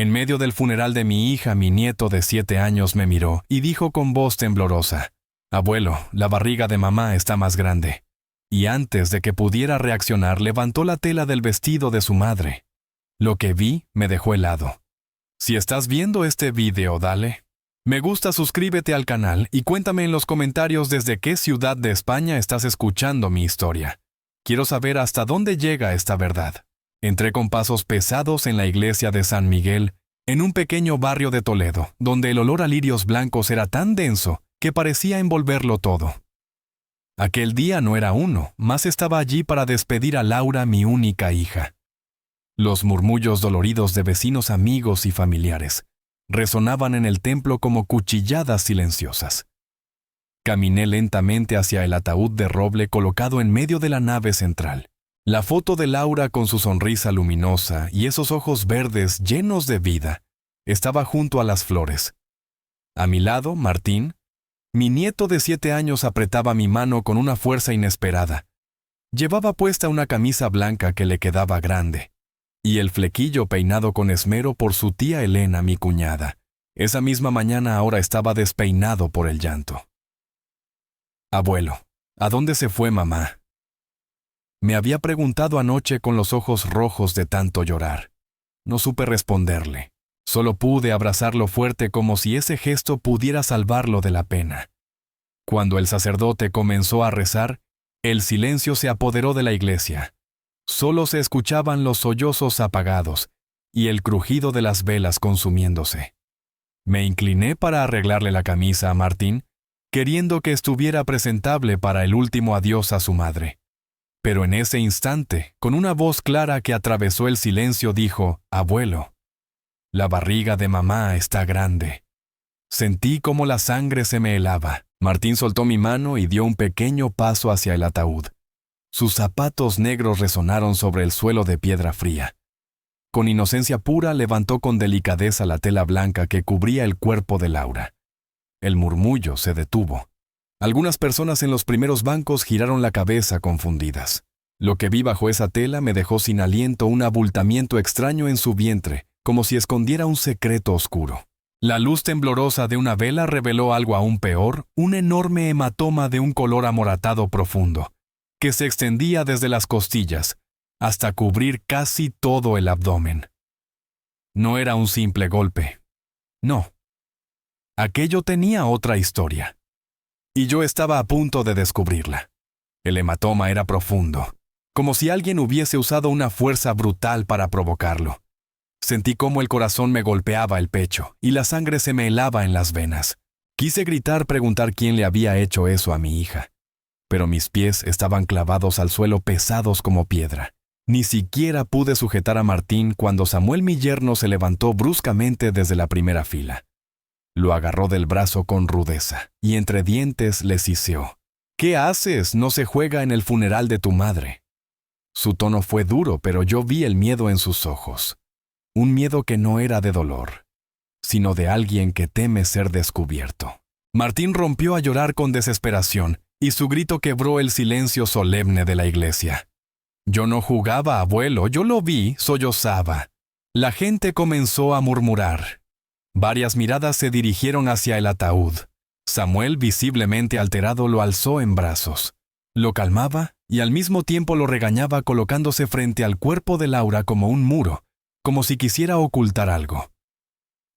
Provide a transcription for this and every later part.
En medio del funeral de mi hija, mi nieto de 7 años me miró y dijo con voz temblorosa: «Abuelo, la barriga de mamá está más grande». Y antes de que pudiera reaccionar, levantó la tela del vestido de su madre. Lo que vi me dejó helado. Si estás viendo este video, dale me gusta, suscríbete al canal y cuéntame en los comentarios desde qué ciudad de España estás escuchando mi historia. Quiero saber hasta dónde llega esta verdad. Entré con pasos pesados en la iglesia de San Miguel, en un pequeño barrio de Toledo, donde el olor a lirios blancos era tan denso que parecía envolverlo todo. Aquel día no era uno, más estaba allí para despedir a Laura, mi única hija. Los murmullos doloridos de vecinos, amigos y familiares resonaban en el templo como cuchilladas silenciosas. Caminé lentamente hacia el ataúd de roble colocado en medio de la nave central. La foto de Laura con su sonrisa luminosa y esos ojos verdes llenos de vida estaba junto a las flores. A mi lado, Martín, mi nieto de 7 años, apretaba mi mano con una fuerza inesperada. Llevaba puesta una camisa blanca que le quedaba grande, y el flequillo peinado con esmero por su tía Elena, mi cuñada. Esa misma mañana ahora estaba despeinado por el llanto. «Abuelo, ¿a dónde se fue mamá?», me había preguntado anoche con los ojos rojos de tanto llorar. No supe responderle. Solo pude abrazarlo fuerte como si ese gesto pudiera salvarlo de la pena. Cuando el sacerdote comenzó a rezar, el silencio se apoderó de la iglesia. Solo se escuchaban los sollozos apagados y el crujido de las velas consumiéndose. Me incliné para arreglarle la camisa a Martín, queriendo que estuviera presentable para el último adiós a su madre. Pero en ese instante, con una voz clara que atravesó el silencio, dijo: «Abuelo, la barriga de mamá está grande». Sentí como la sangre se me helaba. Martín soltó mi mano y dio un pequeño paso hacia el ataúd. Sus zapatos negros resonaron sobre el suelo de piedra fría. Con inocencia pura levantó con delicadeza la tela blanca que cubría el cuerpo de Laura. El murmullo se detuvo. Algunas personas en los primeros bancos giraron la cabeza confundidas. Lo que vi bajo esa tela me dejó sin aliento, un abultamiento extraño en su vientre, como si escondiera un secreto oscuro. La luz temblorosa de una vela reveló algo aún peor, un enorme hematoma de un color amoratado profundo, que se extendía desde las costillas hasta cubrir casi todo el abdomen. No era un simple golpe. No. Aquello tenía otra historia. Y yo estaba a punto de descubrirla. El hematoma era profundo, como si alguien hubiese usado una fuerza brutal para provocarlo. Sentí cómo el corazón me golpeaba el pecho y la sangre se me helaba en las venas. Quise gritar, preguntar quién le había hecho eso a mi hija. Pero mis pies estaban clavados al suelo, pesados como piedra. Ni siquiera pude sujetar a Martín cuando Samuel, mi yerno, se levantó bruscamente desde la primera fila. Lo agarró del brazo con rudeza y entre dientes le siseó: «¿Qué haces? No se juega en el funeral de tu madre». Su tono fue duro, pero yo vi el miedo en sus ojos. Un miedo que no era de dolor, sino de alguien que teme ser descubierto. Martín rompió a llorar con desesperación y su grito quebró el silencio solemne de la iglesia. «Yo no jugaba, abuelo, yo lo vi», sollozaba. La gente comenzó a murmurar. Varias miradas se dirigieron hacia el ataúd. Samuel, visiblemente alterado, lo alzó en brazos. Lo calmaba y al mismo tiempo lo regañaba, colocándose frente al cuerpo de Laura como un muro, como si quisiera ocultar algo.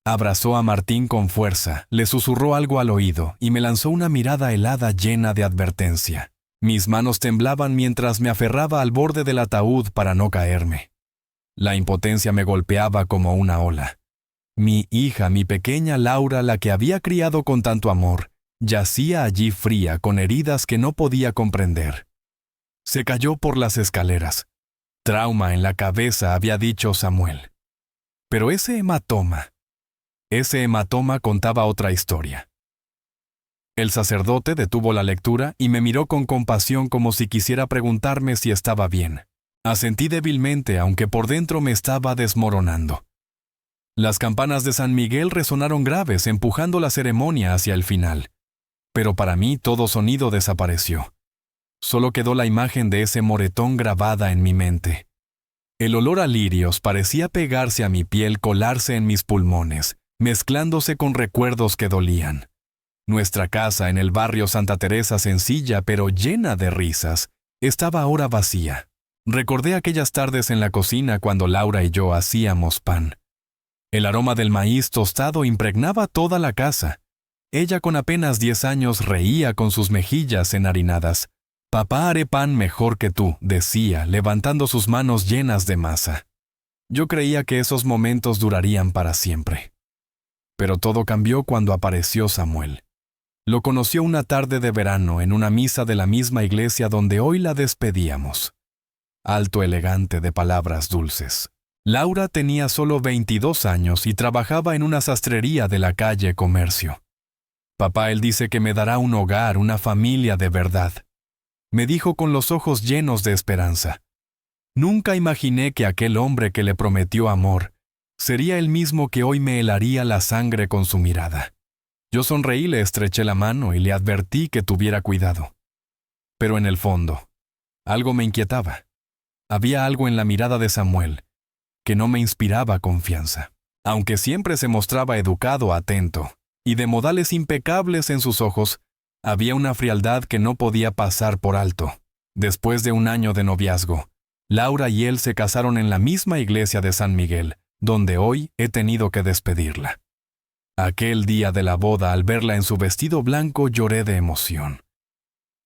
Abrazó a Martín con fuerza, le susurró algo al oído y me lanzó una mirada helada llena de advertencia. Mis manos temblaban mientras me aferraba al borde del ataúd para no caerme. La impotencia me golpeaba como una ola. Mi hija, mi pequeña Laura, la que había criado con tanto amor, yacía allí fría, con heridas que no podía comprender. Se cayó por las escaleras. Trauma en la cabeza, había dicho Samuel. Pero ese hematoma contaba otra historia. El sacerdote detuvo la lectura y me miró con compasión, como si quisiera preguntarme si estaba bien. Asentí débilmente, aunque por dentro me estaba desmoronando. Las campanas de San Miguel resonaron graves, empujando la ceremonia hacia el final. Pero para mí todo sonido desapareció. Solo quedó la imagen de ese moretón grabada en mi mente. El olor a lirios parecía pegarse a mi piel, colarse en mis pulmones, mezclándose con recuerdos que dolían. Nuestra casa en el barrio Santa Teresa, sencilla pero llena de risas, estaba ahora vacía. Recordé aquellas tardes en la cocina cuando Laura y yo hacíamos pan. El aroma del maíz tostado impregnaba toda la casa. Ella, con apenas 10 años, reía con sus mejillas enharinadas. «Papá, haré pan mejor que tú», decía, levantando sus manos llenas de masa. Yo creía que esos momentos durarían para siempre. Pero todo cambió cuando apareció Samuel. Lo conoció una tarde de verano en una misa de la misma iglesia donde hoy la despedíamos. Alto, elegante, de palabras dulces. Laura tenía solo 22 años y trabajaba en una sastrería de la calle Comercio. «Papá, él dice que me dará un hogar, una familia de verdad», me dijo con los ojos llenos de esperanza. Nunca imaginé que aquel hombre que le prometió amor sería el mismo que hoy me helaría la sangre con su mirada. Yo sonreí, le estreché la mano y le advertí que tuviera cuidado. Pero en el fondo, algo me inquietaba. Había algo en la mirada de Samuel que no me inspiraba confianza. Aunque siempre se mostraba educado, atento, y de modales impecables en sus ojos, había una frialdad que no podía pasar por alto. Después de un año de noviazgo, Laura y él se casaron en la misma iglesia de San Miguel, donde hoy he tenido que despedirla. Aquel día de la boda, al verla en su vestido blanco, lloré de emoción.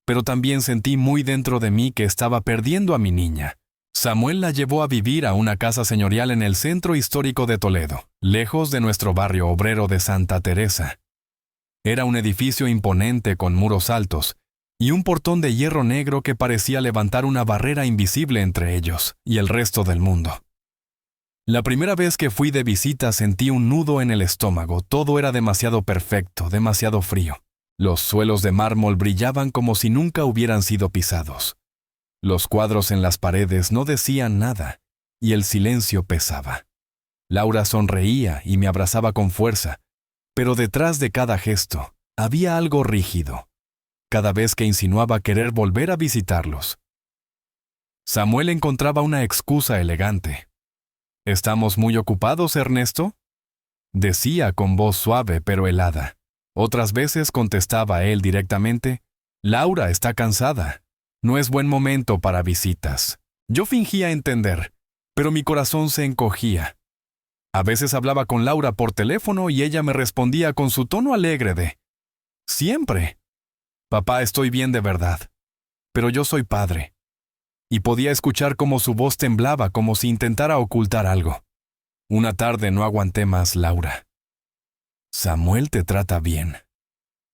Pero también sentí muy dentro de mí que estaba perdiendo a mi niña. Samuel la llevó a vivir a una casa señorial en el centro histórico de Toledo, lejos de nuestro barrio obrero de Santa Teresa. Era un edificio imponente con muros altos y un portón de hierro negro que parecía levantar una barrera invisible entre ellos y el resto del mundo. La primera vez que fui de visita sentí un nudo en el estómago. Todo era demasiado perfecto, demasiado frío. Los suelos de mármol brillaban como si nunca hubieran sido pisados. Los cuadros en las paredes no decían nada, y el silencio pesaba. Laura sonreía y me abrazaba con fuerza, pero detrás de cada gesto había algo rígido, cada vez que insinuaba querer volver a visitarlos. Samuel encontraba una excusa elegante. «¿Estamos muy ocupados, Ernesto?», decía con voz suave pero helada. Otras veces contestaba él directamente: «Laura está cansada. No es buen momento para visitas». Yo fingía entender, pero mi corazón se encogía. A veces hablaba con Laura por teléfono y ella me respondía con su tono alegre de: «Siempre. Papá, estoy bien de verdad. Pero yo soy padre». Y podía escuchar cómo su voz temblaba, como si intentara ocultar algo. Una tarde no aguanté más, Laura. «Samuel te trata bien».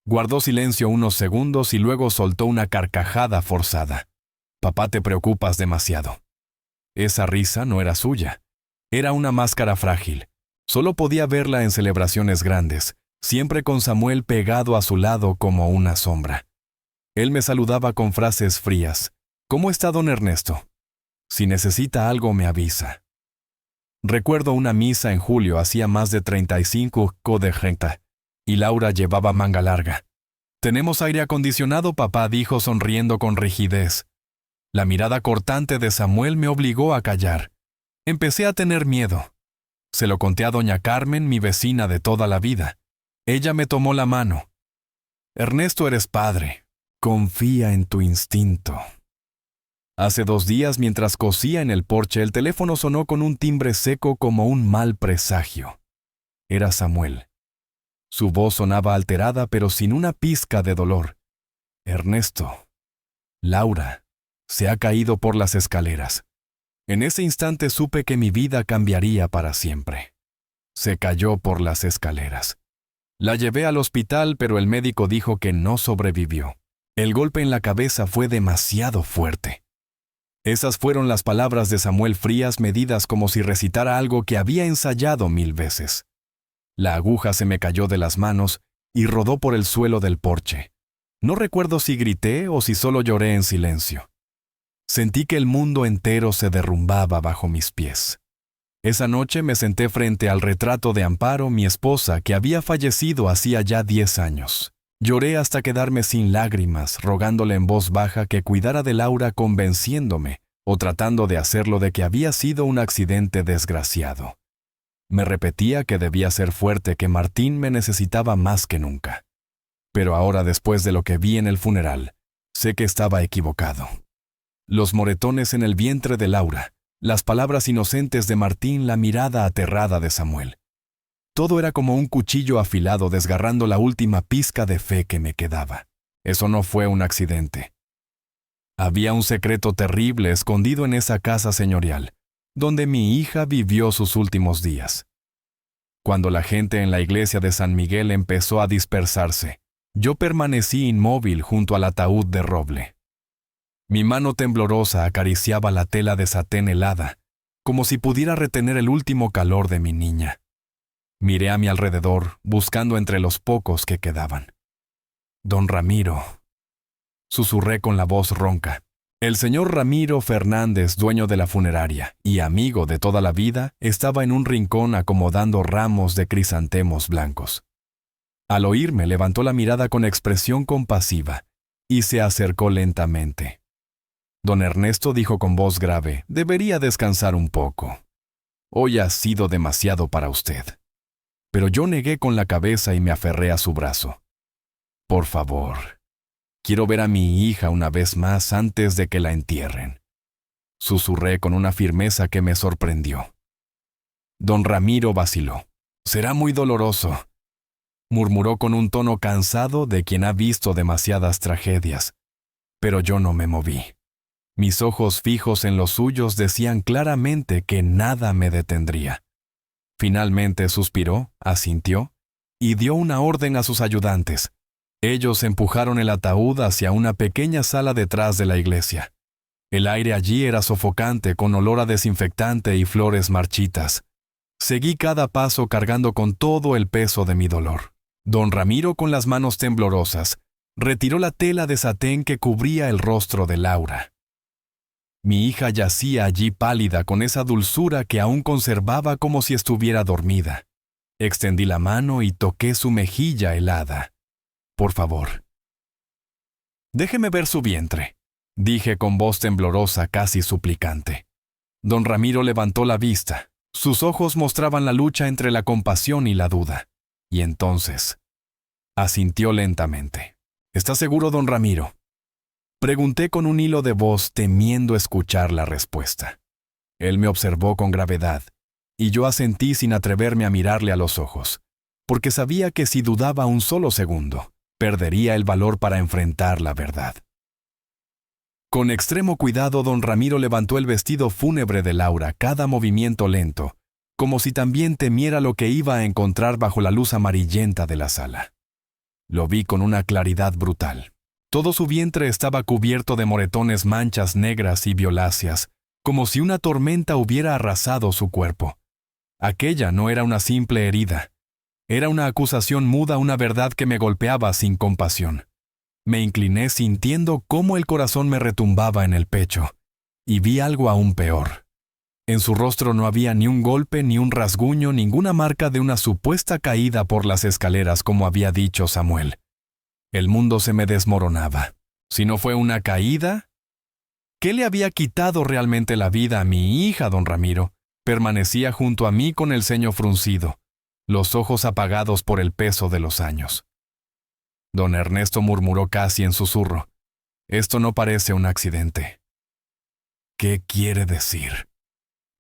Guardó silencio unos segundos y luego soltó una carcajada forzada. «Papá, te preocupas demasiado». Esa risa no era suya. Era una máscara frágil. Solo podía verla en celebraciones grandes, siempre con Samuel pegado a su lado como una sombra. Él me saludaba con frases frías. «¿Cómo está don Ernesto? Si necesita algo me avisa». Recuerdo una misa en julio, hacía más de 35 de gente, y Laura llevaba manga larga. «¿Tenemos aire acondicionado, papá?», dijo sonriendo con rigidez. La mirada cortante de Samuel me obligó a callar. Empecé a tener miedo. Se lo conté a doña Carmen, mi vecina de toda la vida. Ella me tomó la mano. «Ernesto, eres padre. Confía en tu instinto». Hace 2 días, mientras cosía en el porche, el teléfono sonó con un timbre seco como un mal presagio. Era Samuel. Su voz sonaba alterada, pero sin una pizca de dolor. «Ernesto, Laura se ha caído por las escaleras». En ese instante supe que mi vida cambiaría para siempre. Se cayó por las escaleras. La llevé al hospital, pero el médico dijo que no sobrevivió. El golpe en la cabeza fue demasiado fuerte. Esas fueron las palabras de Samuel, frías, medidas, como si recitara algo que había ensayado 1000 veces. La aguja se me cayó de las manos y rodó por el suelo del porche. No recuerdo si grité o si solo lloré en silencio. Sentí que el mundo entero se derrumbaba bajo mis pies. Esa noche me senté frente al retrato de Amparo, mi esposa, que había fallecido hacía ya 10 años. Lloré hasta quedarme sin lágrimas, rogándole en voz baja que cuidara de Laura, convenciéndome o tratando de hacerlo de que había sido un accidente desgraciado. Me repetía que debía ser fuerte, que Martín me necesitaba más que nunca. Pero ahora, después de lo que vi en el funeral, sé que estaba equivocado. Los moretones en el vientre de Laura, las palabras inocentes de Martín, la mirada aterrada de Samuel. Todo era como un cuchillo afilado desgarrando la última pizca de fe que me quedaba. Eso no fue un accidente. Había un secreto terrible escondido en esa casa señorial, donde mi hija vivió sus últimos días. Cuando la gente en la iglesia de San Miguel empezó a dispersarse, yo permanecí inmóvil junto al ataúd de roble. Mi mano temblorosa acariciaba la tela de satén helada, como si pudiera retener el último calor de mi niña. Miré a mi alrededor, buscando entre los pocos que quedaban. Don Ramiro, susurré con la voz ronca. El señor Ramiro Fernández, dueño de la funeraria y amigo de toda la vida, estaba en un rincón acomodando ramos de crisantemos blancos. Al oírme, levantó la mirada con expresión compasiva y se acercó lentamente. Don Ernesto dijo con voz grave: «Debería descansar un poco. Hoy ha sido demasiado para usted». Pero yo negué con la cabeza y me aferré a su brazo. «Por favor, quiero ver a mi hija una vez más antes de que la entierren», susurré con una firmeza que me sorprendió. Don Ramiro vaciló. «Será muy doloroso», murmuró con un tono cansado de quien ha visto demasiadas tragedias. Pero yo no me moví. Mis ojos fijos en los suyos decían claramente que nada me detendría. Finalmente suspiró, asintió y dio una orden a sus ayudantes. Ellos empujaron el ataúd hacia una pequeña sala detrás de la iglesia. El aire allí era sofocante, con olor a desinfectante y flores marchitas. Seguí cada paso cargando con todo el peso de mi dolor. Don Ramiro, con las manos temblorosas, retiró la tela de satén que cubría el rostro de Laura. Mi hija yacía allí pálida, con esa dulzura que aún conservaba como si estuviera dormida. Extendí la mano y toqué su mejilla helada. «Por favor, déjeme ver su vientre», dije con voz temblorosa, casi suplicante. Don Ramiro levantó la vista. Sus ojos mostraban la lucha entre la compasión y la duda. Y entonces asintió lentamente. «¿Está seguro, don Ramiro?», pregunté con un hilo de voz, temiendo escuchar la respuesta. Él me observó con gravedad, y yo asentí sin atreverme a mirarle a los ojos, porque sabía que si dudaba un solo segundo, perdería el valor para enfrentar la verdad. Con extremo cuidado, don Ramiro levantó el vestido fúnebre de Laura, cada movimiento lento, como si también temiera lo que iba a encontrar bajo la luz amarillenta de la sala. Lo vi con una claridad brutal. Todo su vientre estaba cubierto de moretones, manchas negras y violáceas, como si una tormenta hubiera arrasado su cuerpo. Aquella no era una simple herida. Era una acusación muda, una verdad que me golpeaba sin compasión. Me incliné sintiendo cómo el corazón me retumbaba en el pecho, y vi algo aún peor. En su rostro no había ni un golpe, ni un rasguño, ninguna marca de una supuesta caída por las escaleras, como había dicho Samuel. El mundo se me desmoronaba. Si no fue una caída, ¿qué le había quitado realmente la vida a mi hija, don Ramiro? Permanecía junto a mí con el ceño fruncido, los ojos apagados por el peso de los años. Don Ernesto murmuró casi en susurro: «Esto no parece un accidente». «¿Qué quiere decir?»,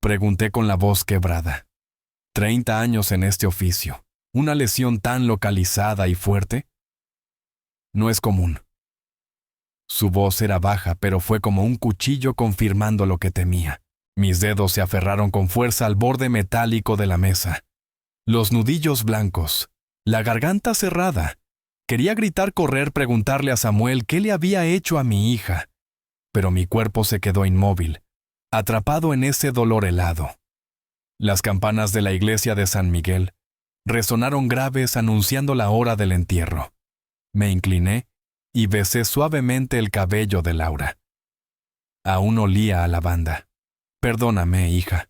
pregunté con la voz quebrada. 30 años en este oficio, ¿una lesión tan localizada y fuerte? No es común. Su voz era baja, pero fue como un cuchillo confirmando lo que temía. Mis dedos se aferraron con fuerza al borde metálico de la mesa. Los nudillos blancos, la garganta cerrada. Quería gritar, correr, preguntarle a Samuel qué le había hecho a mi hija, pero mi cuerpo se quedó inmóvil, atrapado en ese dolor helado. Las campanas de la iglesia de San Miguel resonaron graves anunciando la hora del entierro. Me incliné y besé suavemente el cabello de Laura. Aún olía a lavanda. «Perdóname, hija»,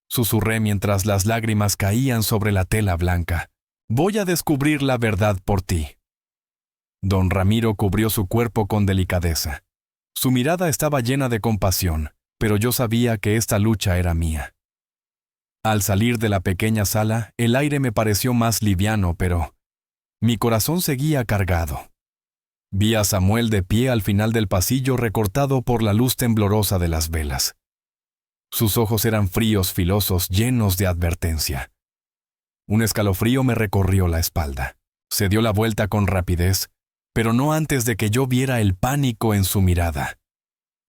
susurré mientras las lágrimas caían sobre la tela blanca. «Voy a descubrir la verdad por ti». Don Ramiro cubrió su cuerpo con delicadeza. Su mirada estaba llena de compasión, pero yo sabía que esta lucha era mía. Al salir de la pequeña sala, el aire me pareció más liviano, pero mi corazón seguía cargado. Vi a Samuel de pie al final del pasillo recortado por la luz temblorosa de las velas. Sus ojos eran fríos, filosos, llenos de advertencia. Un escalofrío me recorrió la espalda. Se dio la vuelta con rapidez, pero no antes de que yo viera el pánico en su mirada.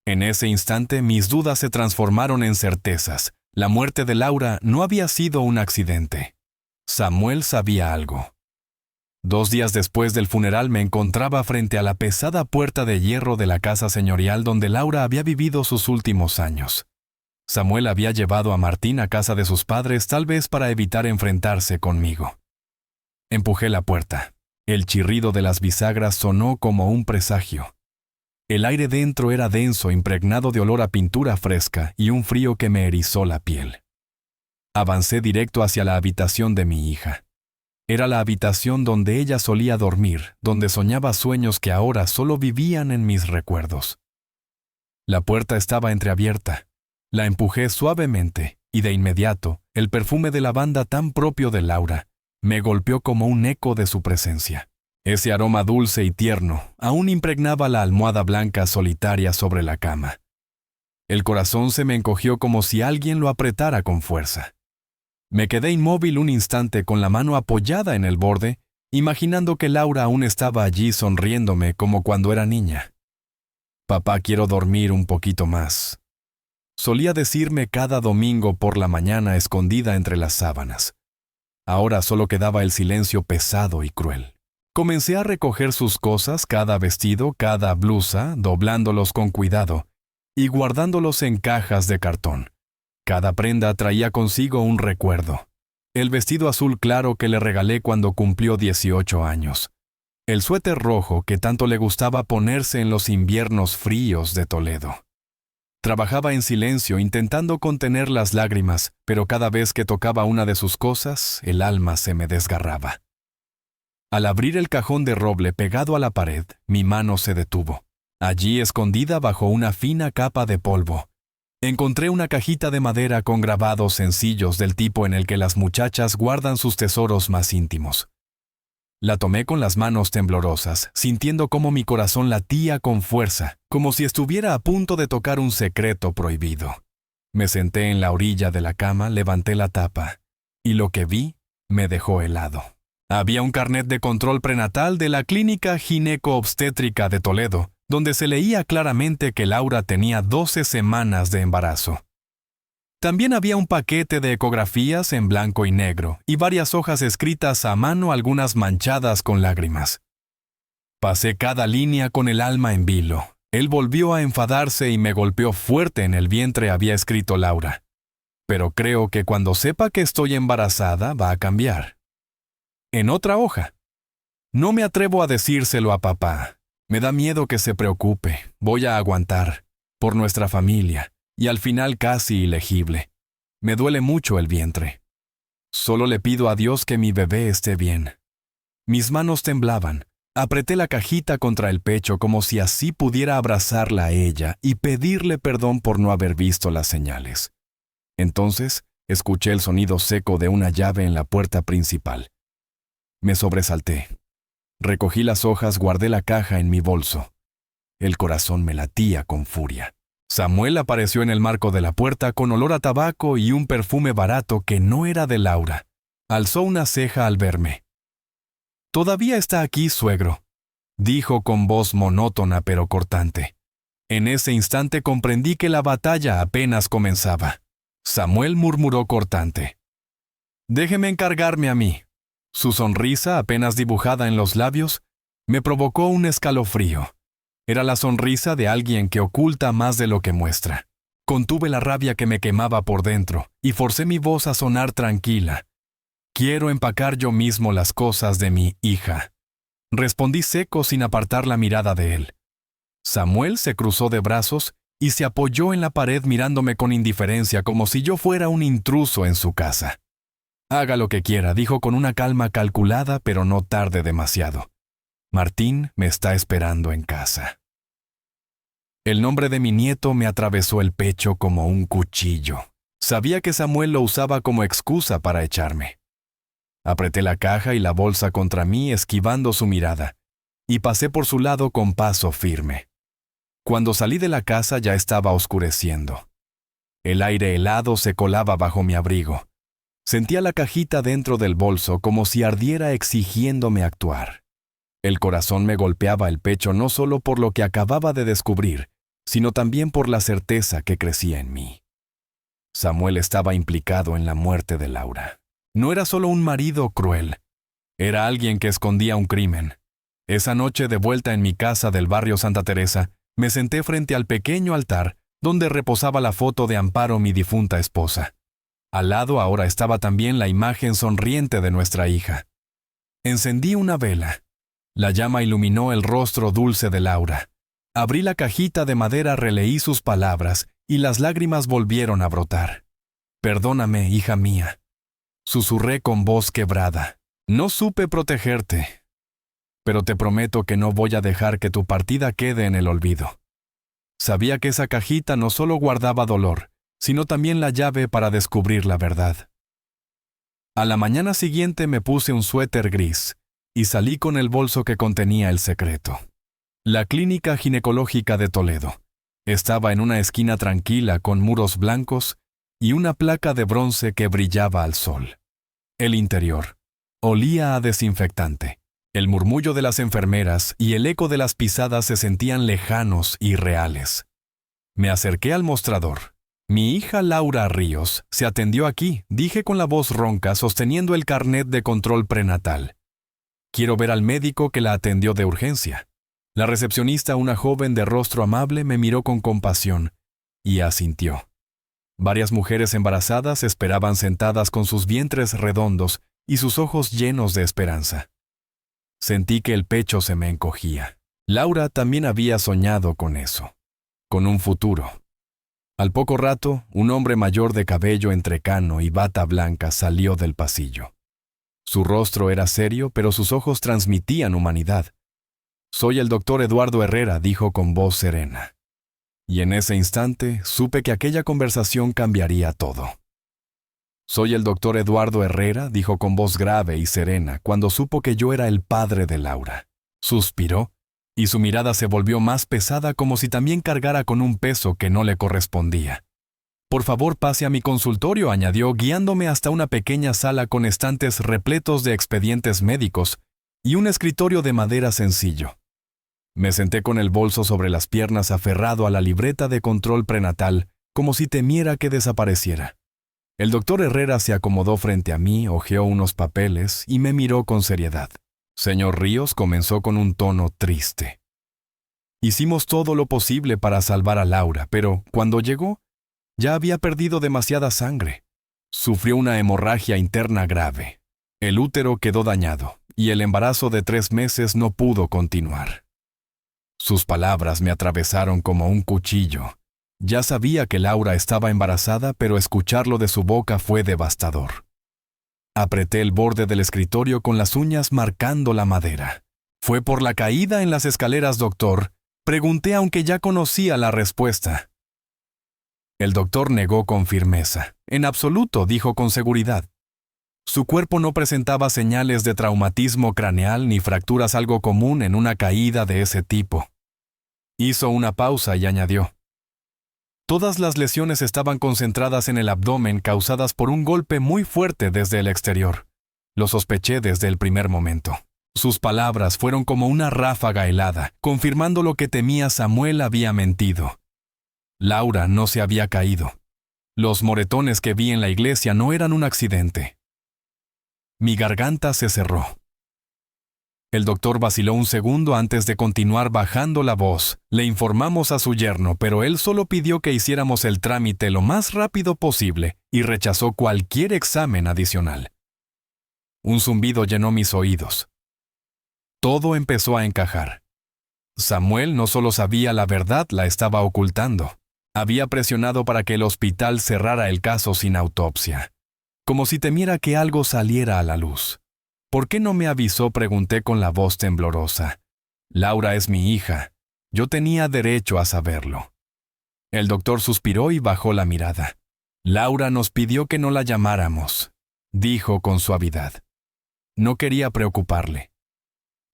En ese instante mis dudas se transformaron en certezas. La muerte de Laura no había sido un accidente. Samuel sabía algo. 2 días después del funeral me encontraba frente a la pesada puerta de hierro de la casa señorial donde Laura había vivido sus últimos años. Samuel había llevado a Martín a casa de sus padres tal vez para evitar enfrentarse conmigo. Empujé la puerta. El chirrido de las bisagras sonó como un presagio. El aire dentro era denso, impregnado de olor a pintura fresca y un frío que me erizó la piel. Avancé directo hacia la habitación de mi hija. Era la habitación donde ella solía dormir, donde soñaba sueños que ahora solo vivían en mis recuerdos. La puerta estaba entreabierta. La empujé suavemente y de inmediato, el perfume de lavanda tan propio de Laura me golpeó como un eco de su presencia. Ese aroma dulce y tierno aún impregnaba la almohada blanca solitaria sobre la cama. El corazón se me encogió como si alguien lo apretara con fuerza. Me quedé inmóvil un instante con la mano apoyada en el borde, imaginando que Laura aún estaba allí sonriéndome como cuando era niña. «Papá, quiero dormir un poquito más», solía decirme cada domingo por la mañana escondida entre las sábanas. Ahora solo quedaba el silencio pesado y cruel. Comencé a recoger sus cosas, cada vestido, cada blusa, doblándolos con cuidado y guardándolos en cajas de cartón. Cada prenda traía consigo un recuerdo. El vestido azul claro que le regalé cuando cumplió 18 años. El suéter rojo que tanto le gustaba ponerse en los inviernos fríos de Toledo. Trabajaba en silencio intentando contener las lágrimas, pero cada vez que tocaba una de sus cosas, el alma se me desgarraba. Al abrir el cajón de roble pegado a la pared, mi mano se detuvo. Allí, escondida bajo una fina capa de polvo, encontré una cajita de madera con grabados sencillos del tipo en el que las muchachas guardan sus tesoros más íntimos. La tomé con las manos temblorosas, sintiendo cómo mi corazón latía con fuerza, como si estuviera a punto de tocar un secreto prohibido. Me senté en la orilla de la cama, levanté la tapa, y lo que vi me dejó helado. Había un carnet de control prenatal de la Clínica Gineco-Obstétrica de Toledo, donde se leía claramente que Laura tenía 12 semanas de embarazo. También había un paquete de ecografías en blanco y negro y varias hojas escritas a mano, algunas manchadas con lágrimas. Pasé cada línea con el alma en vilo. Él volvió a enfadarse y me golpeó fuerte en el vientre, había escrito Laura. Pero creo que cuando sepa que estoy embarazada va a cambiar. En otra hoja. No me atrevo a decírselo a papá. Me da miedo que se preocupe. Voy a aguantar. Por nuestra familia. Y al final casi ilegible. Me duele mucho el vientre. Solo le pido a Dios que mi bebé esté bien. Mis manos temblaban. Apreté la cajita contra el pecho como si así pudiera abrazarla a ella y pedirle perdón por no haber visto las señales. Entonces, escuché el sonido seco de una llave en la puerta principal. Me sobresalté. Recogí las hojas, guardé la caja en mi bolso. El corazón me latía con furia. Samuel apareció en el marco de la puerta con olor a tabaco y un perfume barato que no era de Laura. Alzó una ceja al verme. «¿Todavía está aquí, suegro?», dijo con voz monótona pero cortante. En ese instante comprendí que la batalla apenas comenzaba. Samuel murmuró cortante: «Déjeme encargarme a mí». Su sonrisa, apenas dibujada en los labios, me provocó un escalofrío. Era la sonrisa de alguien que oculta más de lo que muestra. Contuve la rabia que me quemaba por dentro y forcé mi voz a sonar tranquila. «Quiero empacar yo mismo las cosas de mi hija», respondí seco sin apartar la mirada de él. Samuel se cruzó de brazos y se apoyó en la pared mirándome con indiferencia como si yo fuera un intruso en su casa. «Haga lo que quiera», dijo con una calma calculada, pero no tarde demasiado. «Martín me está esperando en casa». El nombre de mi nieto me atravesó el pecho como un cuchillo. Sabía que Samuel lo usaba como excusa para echarme. Apreté la caja y la bolsa contra mí, esquivando su mirada, y pasé por su lado con paso firme. Cuando salí de la casa ya estaba oscureciendo. El aire helado se colaba bajo mi abrigo. Sentía la cajita dentro del bolso como si ardiera exigiéndome actuar. El corazón me golpeaba el pecho no solo por lo que acababa de descubrir, sino también por la certeza que crecía en mí. Samuel estaba implicado en la muerte de Laura. No era solo un marido cruel, era alguien que escondía un crimen. Esa noche, de vuelta en mi casa del barrio Santa Teresa, me senté frente al pequeño altar donde reposaba la foto de Amparo, mi difunta esposa. Al lado ahora estaba también la imagen sonriente de nuestra hija. Encendí una vela. La llama iluminó el rostro dulce de Laura. Abrí la cajita de madera, releí sus palabras y las lágrimas volvieron a brotar. «Perdóname, hija mía», susurré con voz quebrada. «No supe protegerte, pero te prometo que no voy a dejar que tu partida quede en el olvido». Sabía que esa cajita no solo guardaba dolor, sino también la llave para descubrir la verdad. A la mañana siguiente me puse un suéter gris y salí con el bolso que contenía el secreto. La clínica ginecológica de Toledo estaba en una esquina tranquila con muros blancos y una placa de bronce que brillaba al sol. El interior olía a desinfectante. El murmullo de las enfermeras y el eco de las pisadas se sentían lejanos y reales. Me acerqué al mostrador. «Mi hija Laura Ríos se atendió aquí», dije con la voz ronca, sosteniendo el carnet de control prenatal. «Quiero ver al médico que la atendió de urgencia». La recepcionista, una joven de rostro amable, me miró con compasión y asintió. Varias mujeres embarazadas esperaban sentadas con sus vientres redondos y sus ojos llenos de esperanza. Sentí que el pecho se me encogía. Laura también había soñado con eso, con un futuro. Al poco rato, un hombre mayor de cabello entrecano y bata blanca salió del pasillo. Su rostro era serio, pero sus ojos transmitían humanidad. «Soy el doctor Eduardo Herrera», dijo con voz serena. Y en ese instante supe que aquella conversación cambiaría todo. «Soy el doctor Eduardo Herrera», dijo con voz grave y serena cuando supo que yo era el padre de Laura. Suspiró, y su mirada se volvió más pesada, como si también cargara con un peso que no le correspondía. «Por favor, pase a mi consultorio», añadió, guiándome hasta una pequeña sala con estantes repletos de expedientes médicos y un escritorio de madera sencillo. Me senté con el bolso sobre las piernas, aferrado a la libreta de control prenatal, como si temiera que desapareciera. El doctor Herrera se acomodó frente a mí, hojeó unos papeles y me miró con seriedad. «Señor Ríos», comenzó con un tono triste. «Hicimos todo lo posible para salvar a Laura, pero cuando llegó, ya había perdido demasiada sangre. Sufrió una hemorragia interna grave. El útero quedó dañado y el embarazo de 3 meses no pudo continuar». Sus palabras me atravesaron como un cuchillo. Ya sabía que Laura estaba embarazada, pero escucharlo de su boca fue devastador. Apreté el borde del escritorio con las uñas marcando la madera. «¿Fue por la caída en las escaleras, doctor?», pregunté, aunque ya conocía la respuesta. El doctor negó con firmeza. «En absoluto», dijo con seguridad. Su cuerpo no presentaba señales de traumatismo craneal ni fracturas, algo común en una caída de ese tipo. Hizo una pausa y añadió: «Todas las lesiones estaban concentradas en el abdomen, causadas por un golpe muy fuerte desde el exterior. Lo sospeché desde el primer momento». Sus palabras fueron como una ráfaga helada, confirmando lo que temía. Samuel había mentido. Laura no se había caído. Los moretones que vi en la iglesia no eran un accidente. Mi garganta se cerró. El doctor vaciló un segundo antes de continuar, bajando la voz. «Le informamos a su yerno, pero él solo pidió que hiciéramos el trámite lo más rápido posible y rechazó cualquier examen adicional». Un zumbido llenó mis oídos. Todo empezó a encajar. Samuel no solo sabía la verdad, la estaba ocultando. Había presionado para que el hospital cerrara el caso sin autopsia, como si temiera que algo saliera a la luz. «¿Por qué no me avisó?», pregunté con la voz temblorosa. «Laura es mi hija. Yo tenía derecho a saberlo. El doctor suspiró y bajó la mirada. Laura nos pidió que no la llamáramos, dijo con suavidad. No quería preocuparle.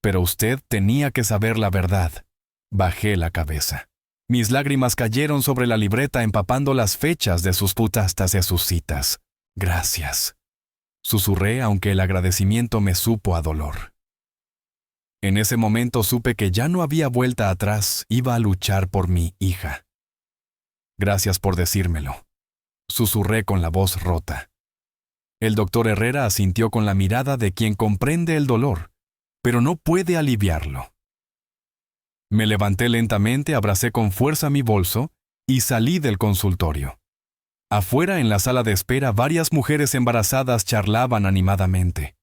Pero usted tenía que saber la verdad. Bajé la cabeza. Mis lágrimas cayeron sobre la libreta empapando las fechas de sus putastas y sus citas. Gracias. Susurré aunque el agradecimiento me supo a dolor. En ese momento supe que ya no había vuelta atrás, iba a luchar por mi hija. Gracias por decírmelo. Susurré con la voz rota. El doctor Herrera asintió con la mirada de quien comprende el dolor, pero no puede aliviarlo. Me levanté lentamente, abracé con fuerza mi bolso y salí del consultorio. Afuera, en la sala de espera, varias mujeres embarazadas charlaban animadamente.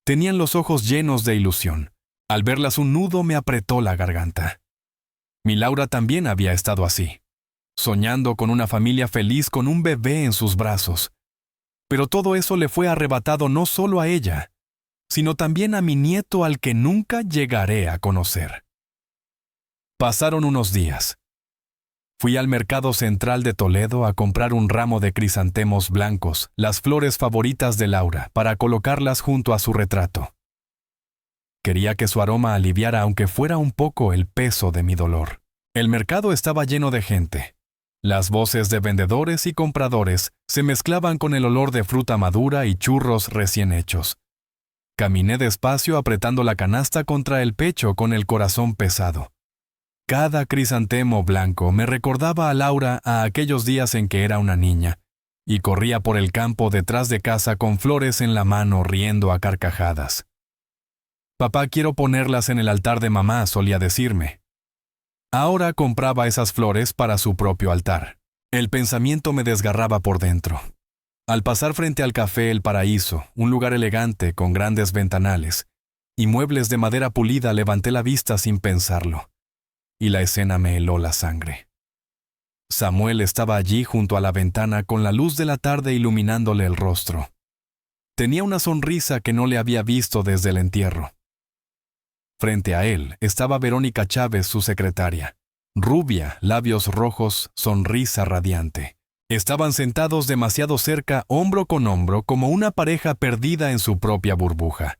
Tenían los ojos llenos de ilusión. Al verlas un nudo me apretó la garganta. Mi Laura también había estado así, soñando con una familia feliz con un bebé en sus brazos. Pero todo eso le fue arrebatado no solo a ella, sino también a mi nieto al que nunca llegaré a conocer. Pasaron unos días. Fui al mercado central de Toledo a comprar un ramo de crisantemos blancos, las flores favoritas de Laura, para colocarlas junto a su retrato. Quería que su aroma aliviara aunque fuera un poco el peso de mi dolor. El mercado estaba lleno de gente. Las voces de vendedores y compradores se mezclaban con el olor de fruta madura y churros recién hechos. Caminé despacio apretando la canasta contra el pecho con el corazón pesado. Cada crisantemo blanco me recordaba a Laura a aquellos días en que era una niña, y corría por el campo detrás de casa con flores en la mano riendo a carcajadas. Papá, quiero ponerlas en el altar de mamá, solía decirme. Ahora compraba esas flores para su propio altar. El pensamiento me desgarraba por dentro. Al pasar frente al Café El Paraíso, un lugar elegante con grandes ventanales y muebles de madera pulida, levanté la vista sin pensarlo. Y la escena me heló la sangre. Samuel estaba allí junto a la ventana con la luz de la tarde iluminándole el rostro. Tenía una sonrisa que no le había visto desde el entierro. Frente a él estaba Verónica Chávez, su secretaria. Rubia, labios rojos, sonrisa radiante. Estaban sentados demasiado cerca, hombro con hombro, como una pareja perdida en su propia burbuja.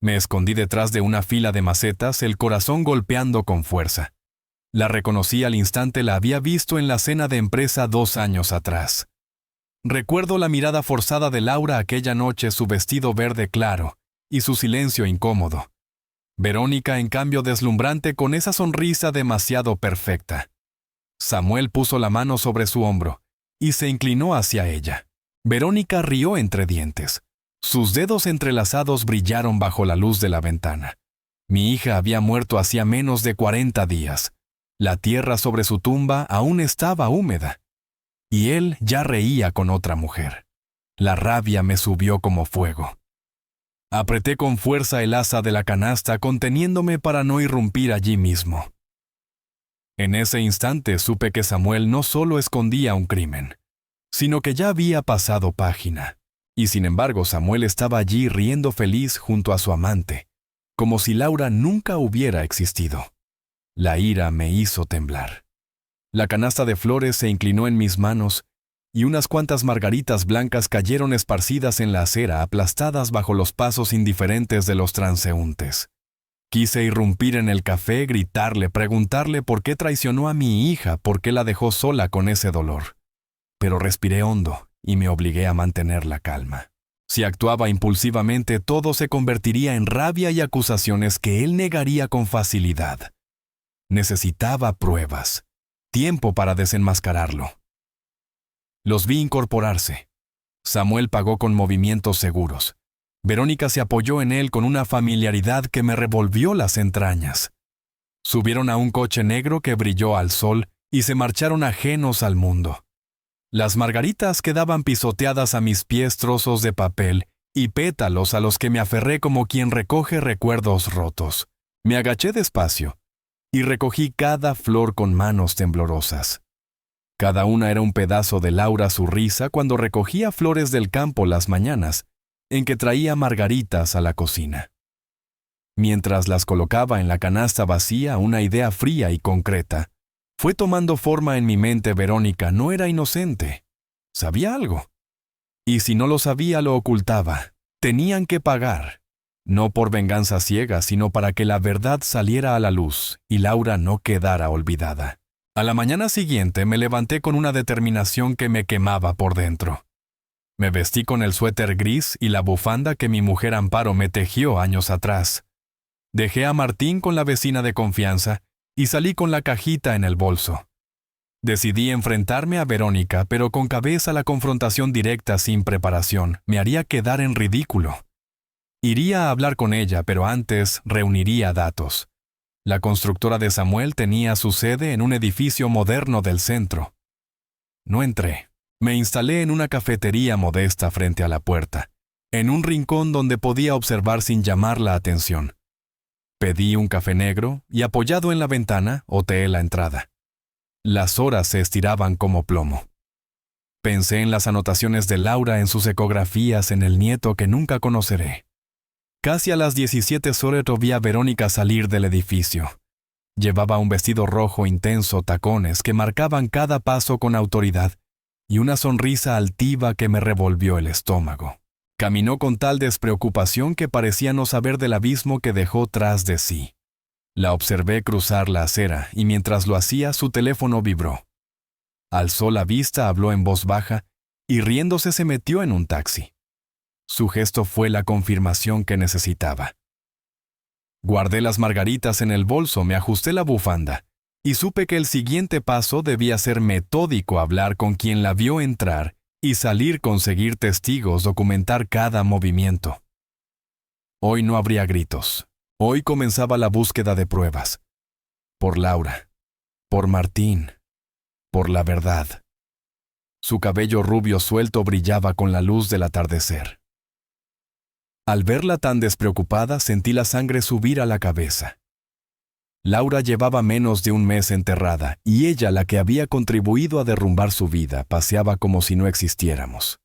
Me escondí detrás de una fila de macetas, el corazón golpeando con fuerza. La reconocí al instante, la había visto en la cena de empresa 2 años atrás. Recuerdo la mirada forzada de Laura aquella noche, su vestido verde claro y su silencio incómodo. Verónica, en cambio, deslumbrante con esa sonrisa demasiado perfecta. Samuel puso la mano sobre su hombro y se inclinó hacia ella. Verónica rió entre dientes. Sus dedos entrelazados brillaron bajo la luz de la ventana. Mi hija había muerto hacía menos de 40 días. La tierra sobre su tumba aún estaba húmeda. Y él ya reía con otra mujer. La rabia me subió como fuego. Apreté con fuerza el asa de la canasta, conteniéndome para no irrumpir allí mismo. En ese instante supe que Samuel no solo escondía un crimen, sino que ya había pasado página. Y sin embargo, Samuel estaba allí riendo feliz junto a su amante, como si Laura nunca hubiera existido. La ira me hizo temblar. La canasta de flores se inclinó en mis manos y unas cuantas margaritas blancas cayeron esparcidas en la acera, aplastadas bajo los pasos indiferentes de los transeúntes. Quise irrumpir en el café, gritarle, preguntarle por qué traicionó a mi hija, por qué la dejó sola con ese dolor. Pero respiré hondo y me obligué a mantener la calma. Si actuaba impulsivamente, todo se convertiría en rabia y acusaciones que él negaría con facilidad. Necesitaba pruebas, tiempo para desenmascararlo. Los vi incorporarse. Samuel pagó con movimientos seguros. Verónica se apoyó en él con una familiaridad que me revolvió las entrañas. Subieron a un coche negro que brilló al sol y se marcharon ajenos al mundo. Las margaritas quedaban pisoteadas a mis pies, trozos de papel y pétalos a los que me aferré como quien recoge recuerdos rotos. Me agaché despacio y recogí cada flor con manos temblorosas. Cada una era un pedazo de Laura, su risa cuando recogía flores del campo las mañanas en que traía margaritas a la cocina. Mientras las colocaba en la canasta vacía, una idea fría y concreta fue tomando forma en mi mente. Verónica no era inocente. Sabía algo. Y si no lo sabía, lo ocultaba. Tenían que pagar. No por venganza ciega, sino para que la verdad saliera a la luz y Laura no quedara olvidada. A la mañana siguiente me levanté con una determinación que me quemaba por dentro. Me vestí con el suéter gris y la bufanda que mi mujer Amparo me tejió años atrás. Dejé a Martín con la vecina de confianza y salí con la cajita en el bolso. Decidí enfrentarme a Verónica, pero con cabeza. La confrontación directa sin preparación me haría quedar en ridículo. Iría a hablar con ella, pero antes reuniría datos. La constructora de Samuel tenía su sede en un edificio moderno del centro. No entré. Me instalé en una cafetería modesta frente a la puerta, en un rincón donde podía observar sin llamar la atención. Pedí un café negro y, apoyado en la ventana, oteé la entrada. Las horas se estiraban como plomo. Pensé en las anotaciones de Laura en sus ecografías, en el nieto que nunca conoceré. Casi a las 17 horas vi a Verónica salir del edificio. Llevaba un vestido rojo intenso, tacones que marcaban cada paso con autoridad y una sonrisa altiva que me revolvió el estómago. Caminó con tal despreocupación que parecía no saber del abismo que dejó tras de sí. La observé cruzar la acera y mientras lo hacía su teléfono vibró. Alzó la vista, habló en voz baja y riéndose se metió en un taxi. Su gesto fue la confirmación que necesitaba. Guardé las margaritas en el bolso, me ajusté la bufanda y supe que el siguiente paso debía ser metódico: hablar con quien la vio entrar y salir, conseguir testigos, documentar cada movimiento. Hoy no habría gritos. Hoy comenzaba la búsqueda de pruebas. Por Laura, por Martín, por la verdad. Su cabello rubio suelto brillaba con la luz del atardecer. Al verla tan despreocupada, sentí la sangre subir a la cabeza. Laura llevaba menos de un mes enterrada, y ella, la que había contribuido a derrumbar su vida, paseaba como si no existiéramos.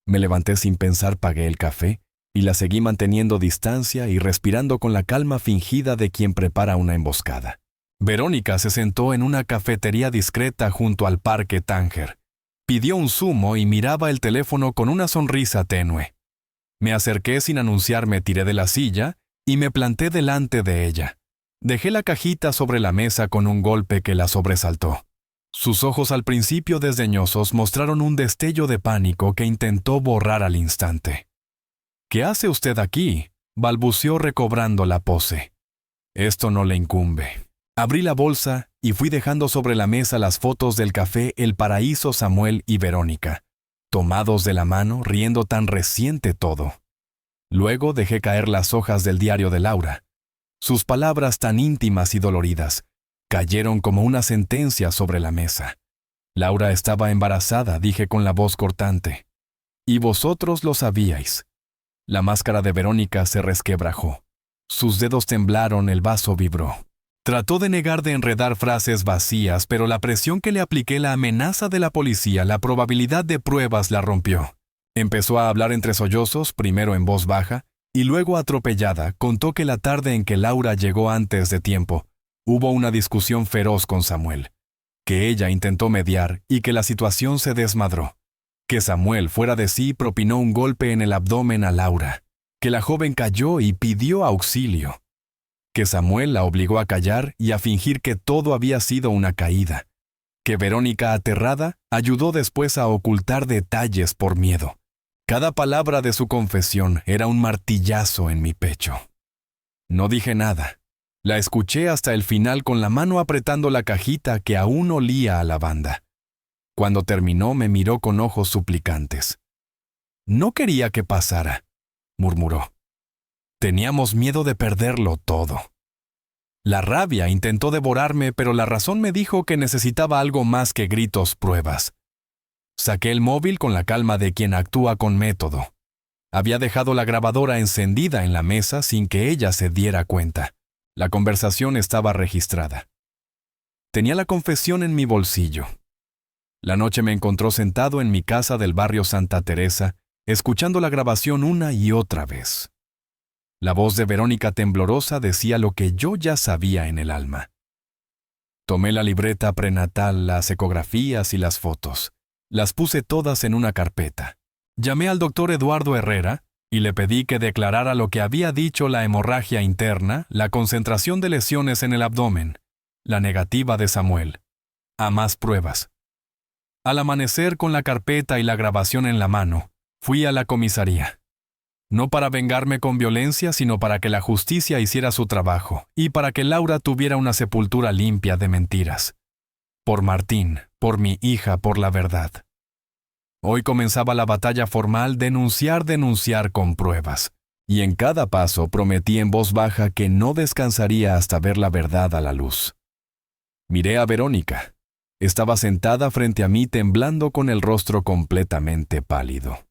Me levanté sin pensar, pagué el café, y la seguí manteniendo distancia y respirando con la calma fingida de quien prepara una emboscada. Verónica se sentó en una cafetería discreta junto al Parque Tánger. Pidió un zumo y miraba el teléfono con una sonrisa tenue. Me acerqué sin anunciarme, tiré de la silla y me planté delante de ella. Dejé la cajita sobre la mesa con un golpe que la sobresaltó. Sus ojos, al principio desdeñosos, mostraron un destello de pánico que intentó borrar al instante. «¿Qué hace usted aquí?», balbuceó recobrando la pose. «Esto no le incumbe». Abrí la bolsa y fui dejando sobre la mesa las fotos del café El Paraíso, Samuel y Verónica, tomados de la mano, riendo, tan reciente todo. Luego dejé caer las hojas del diario de Laura. Sus palabras, tan íntimas y doloridas, cayeron como una sentencia sobre la mesa. «Laura estaba embarazada», dije con la voz cortante. «Y vosotros lo sabíais». La máscara de Verónica se resquebrajó. Sus dedos temblaron, el vaso vibró. Trató de negar, de enredar frases vacías, pero la presión que le apliqué, la amenaza de la policía, la probabilidad de pruebas la rompió. Empezó a hablar entre sollozos, primero en voz baja, y luego atropellada. Contó que la tarde en que Laura llegó antes de tiempo, hubo una discusión feroz con Samuel, que ella intentó mediar y que la situación se desmadró, que Samuel, fuera de sí, propinó un golpe en el abdomen a Laura, que la joven cayó y pidió auxilio, que Samuel la obligó a callar y a fingir que todo había sido una caída, que Verónica, aterrada, ayudó después a ocultar detalles por miedo. Cada palabra de su confesión era un martillazo en mi pecho. No dije nada. La escuché hasta el final con la mano apretando la cajita que aún olía a lavanda. Cuando terminó, me miró con ojos suplicantes. «No quería que pasara», murmuró. «Teníamos miedo de perderlo todo». La rabia intentó devorarme, pero la razón me dijo que necesitaba algo más que gritos, pruebas. Saqué el móvil con la calma de quien actúa con método. Había dejado la grabadora encendida en la mesa sin que ella se diera cuenta. La conversación estaba registrada. Tenía la confesión en mi bolsillo. La noche me encontró sentado en mi casa del barrio Santa Teresa, escuchando la grabación una y otra vez. La voz de Verónica temblorosa decía lo que yo ya sabía en el alma. Tomé la libreta prenatal, las ecografías y las fotos. Las puse todas en una carpeta. Llamé al doctor Eduardo Herrera y le pedí que declarara lo que había dicho la hemorragia interna, la concentración de lesiones en el abdomen, la negativa de Samuel. A más pruebas. Al amanecer con la carpeta y la grabación en la mano, fui a la comisaría. No para vengarme con violencia, sino para que la justicia hiciera su trabajo y para que Laura tuviera una sepultura limpia de mentiras. Por Martín, por mi hija, por la verdad. Hoy comenzaba la batalla formal, denunciar con pruebas. Y en cada paso prometí en voz baja que no descansaría hasta ver la verdad a la luz. Miré a Verónica. Estaba sentada frente a mí temblando con el rostro completamente pálido.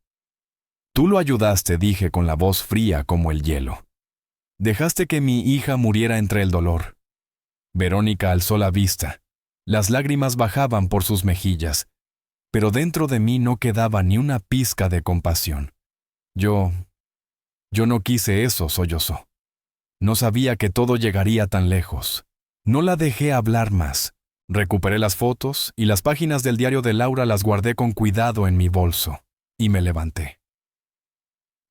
Tú lo ayudaste, dije con la voz fría como el hielo. Dejaste que mi hija muriera entre el dolor. Verónica alzó la vista. Las lágrimas bajaban por sus mejillas, pero dentro de mí no quedaba ni una pizca de compasión. Yo no quise eso, sollozó. No sabía que todo llegaría tan lejos. No la dejé hablar más. Recuperé las fotos y las páginas del diario de Laura las guardé con cuidado en mi bolso, y me levanté.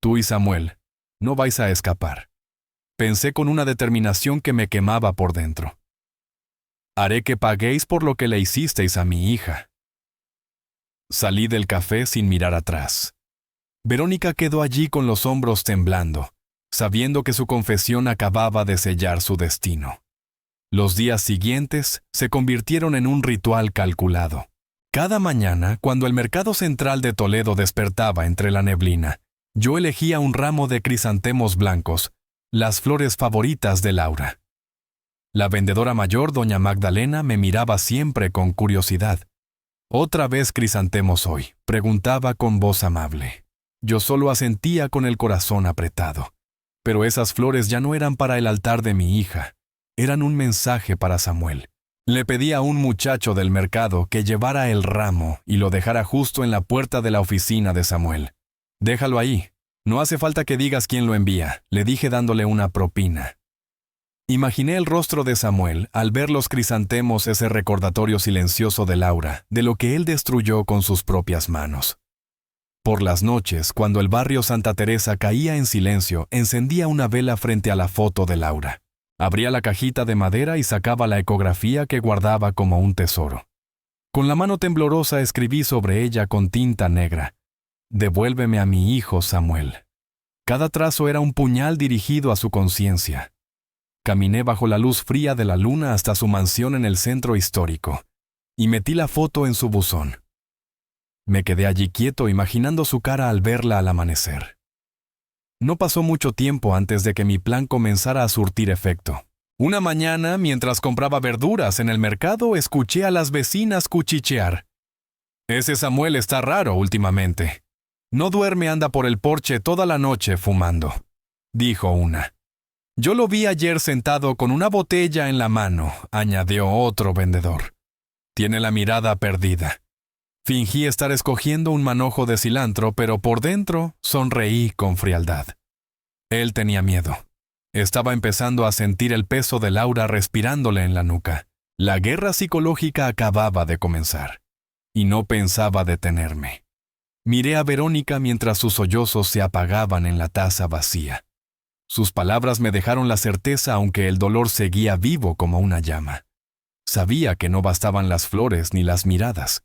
Tú y Samuel, no vais a escapar. Pensé con una determinación que me quemaba por dentro. Haré que paguéis por lo que le hicisteis a mi hija. Salí del café sin mirar atrás. Verónica quedó allí con los hombros temblando, sabiendo que su confesión acababa de sellar su destino. Los días siguientes se convirtieron en un ritual calculado. Cada mañana, cuando el mercado central de Toledo despertaba entre la neblina, yo elegía un ramo de crisantemos blancos, las flores favoritas de Laura. La vendedora mayor, doña Magdalena, me miraba siempre con curiosidad. «¿Otra vez crisantemos hoy?», preguntaba con voz amable. Yo solo asentía con el corazón apretado. Pero esas flores ya no eran para el altar de mi hija, eran un mensaje para Samuel. Le pedí a un muchacho del mercado que llevara el ramo y lo dejara justo en la puerta de la oficina de Samuel. «Déjalo ahí. No hace falta que digas quién lo envía», le dije dándole una propina. Imaginé el rostro de Samuel al ver los crisantemos, ese recordatorio silencioso de Laura, de lo que él destruyó con sus propias manos. Por las noches, cuando el barrio Santa Teresa caía en silencio, encendía una vela frente a la foto de Laura. Abría la cajita de madera y sacaba la ecografía que guardaba como un tesoro. Con la mano temblorosa escribí sobre ella con tinta negra: «Devuélveme a mi hijo Samuel». Cada trazo era un puñal dirigido a su conciencia. Caminé bajo la luz fría de la luna hasta su mansión en el centro histórico, y metí la foto en su buzón. Me quedé allí quieto imaginando su cara al verla al amanecer. No pasó mucho tiempo antes de que mi plan comenzara a surtir efecto. Una mañana, mientras compraba verduras en el mercado, escuché a las vecinas cuchichear. «Ese Samuel está raro últimamente. No duerme, anda por el porche toda la noche fumando», dijo una. «Yo lo vi ayer sentado con una botella en la mano», añadió otro vendedor. «Tiene la mirada perdida». Fingí estar escogiendo un manojo de cilantro, pero por dentro sonreí con frialdad. Él tenía miedo. Estaba empezando a sentir el peso de Laura respirándole en la nuca. La guerra psicológica acababa de comenzar. Y no pensaba detenerme. Miré a Verónica mientras sus sollozos se apagaban en la taza vacía. Sus palabras me dejaron la certeza, aunque el dolor seguía vivo como una llama. Sabía que no bastaban las flores ni las miradas.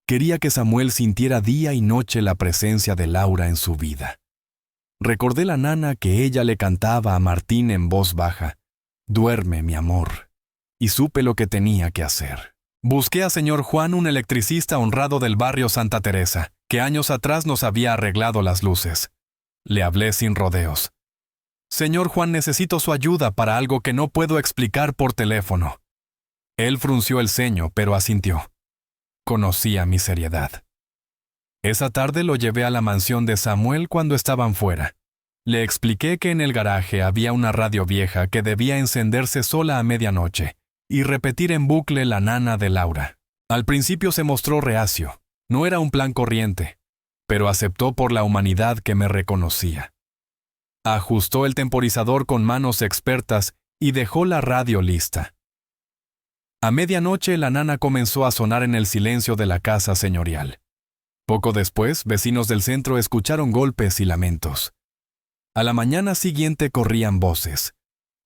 Quería que Samuel sintiera día y noche la presencia de Laura en su vida. Recordé la nana que ella le cantaba a Martín en voz baja: «Duerme, mi amor», y supe lo que tenía que hacer. Busqué a señor Juan, un electricista honrado del barrio Santa Teresa, que años atrás nos había arreglado las luces. Le hablé sin rodeos. «Señor Juan, necesito su ayuda para algo que no puedo explicar por teléfono». Él frunció el ceño, pero asintió. Conocía mi seriedad. Esa tarde lo llevé a la mansión de Samuel cuando estaban fuera. Le expliqué que en el garaje había una radio vieja que debía encenderse sola a medianoche y repetir en bucle la nana de Laura. Al principio se mostró reacio. No era un plan corriente, pero aceptó por la humanidad que me reconocía. Ajustó el temporizador con manos expertas y dejó la radio lista. A medianoche la nana comenzó a sonar en el silencio de la casa señorial. Poco después, vecinos del centro escucharon golpes y lamentos. A la mañana siguiente corrían voces.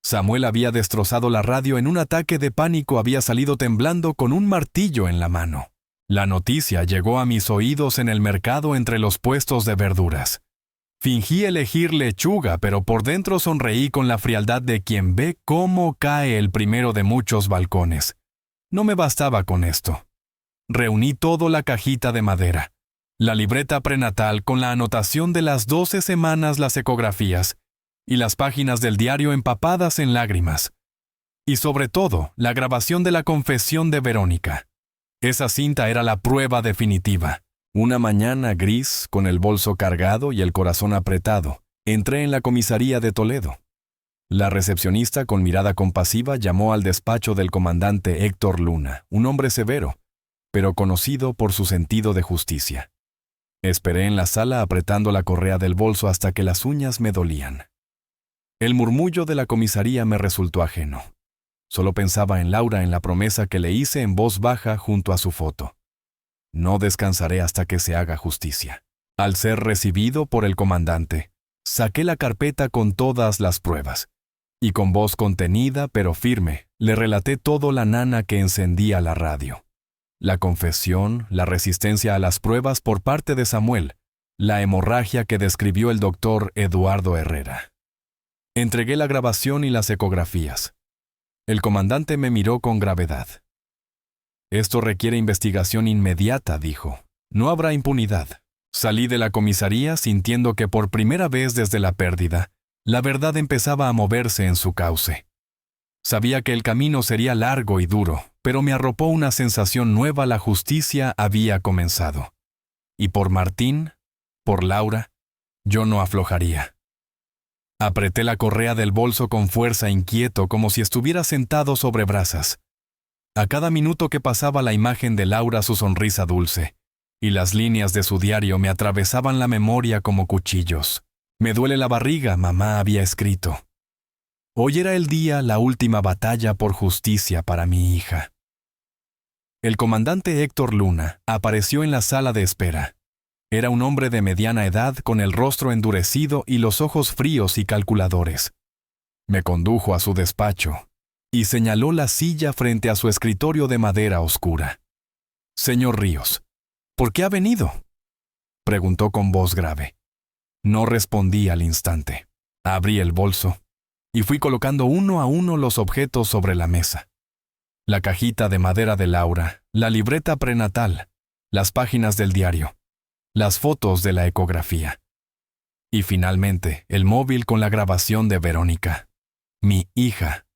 Samuel había destrozado la radio en un ataque de pánico, había salido temblando con un martillo en la mano. La noticia llegó a mis oídos en el mercado entre los puestos de verduras. Fingí elegir lechuga, pero por dentro sonreí con la frialdad de quien ve cómo cae el primero de muchos balcones. No me bastaba con esto. Reuní toda la cajita de madera, la libreta prenatal con la anotación de las 12 semanas, las ecografías, y las páginas del diario empapadas en lágrimas. Y sobre todo, la grabación de la confesión de Verónica. Esa cinta era la prueba definitiva. Una mañana gris, con el bolso cargado y el corazón apretado, entré en la comisaría de Toledo. La recepcionista, con mirada compasiva, llamó al despacho del comandante Héctor Luna, un hombre severo, pero conocido por su sentido de justicia. Esperé en la sala apretando la correa del bolso hasta que las uñas me dolían. El murmullo de la comisaría me resultó ajeno. Solo pensaba en Laura, en la promesa que le hice en voz baja junto a su foto. No descansaré hasta que se haga justicia. Al ser recibido por el comandante, saqué la carpeta con todas las pruebas, y con voz contenida pero firme, le relaté todo la nana que encendía la radio. La confesión, la resistencia a las pruebas por parte de Samuel, la hemorragia que describió el doctor Eduardo Herrera. Entregué la grabación y las ecografías. El comandante me miró con gravedad. Esto requiere investigación inmediata, dijo. No habrá impunidad. Salí de la comisaría sintiendo que por primera vez desde la pérdida, la verdad empezaba a moverse en su cauce. Sabía que el camino sería largo y duro, pero me arropó una sensación nueva: la justicia había comenzado. Y por Martín, por Laura, yo no aflojaría. Apreté la correa del bolso con fuerza, inquieto, como si estuviera sentado sobre brasas. A cada minuto que pasaba la imagen de Laura, su sonrisa dulce, y las líneas de su diario me atravesaban la memoria como cuchillos. Me duele la barriga, mamá había escrito. Hoy era el día, la última batalla por justicia para mi hija. El comandante Héctor Luna apareció en la sala de espera. Era un hombre de mediana edad, con el rostro endurecido y los ojos fríos y calculadores. Me condujo a su despacho y señaló la silla frente a su escritorio de madera oscura. «Señor Ríos, ¿por qué ha venido?», preguntó con voz grave. No respondí al instante. Abrí el bolso y fui colocando uno a uno los objetos sobre la mesa. La cajita de madera de Laura, la libreta prenatal, las páginas del diario, las fotos de la ecografía. Y finalmente, el móvil con la grabación de Verónica, mi hija.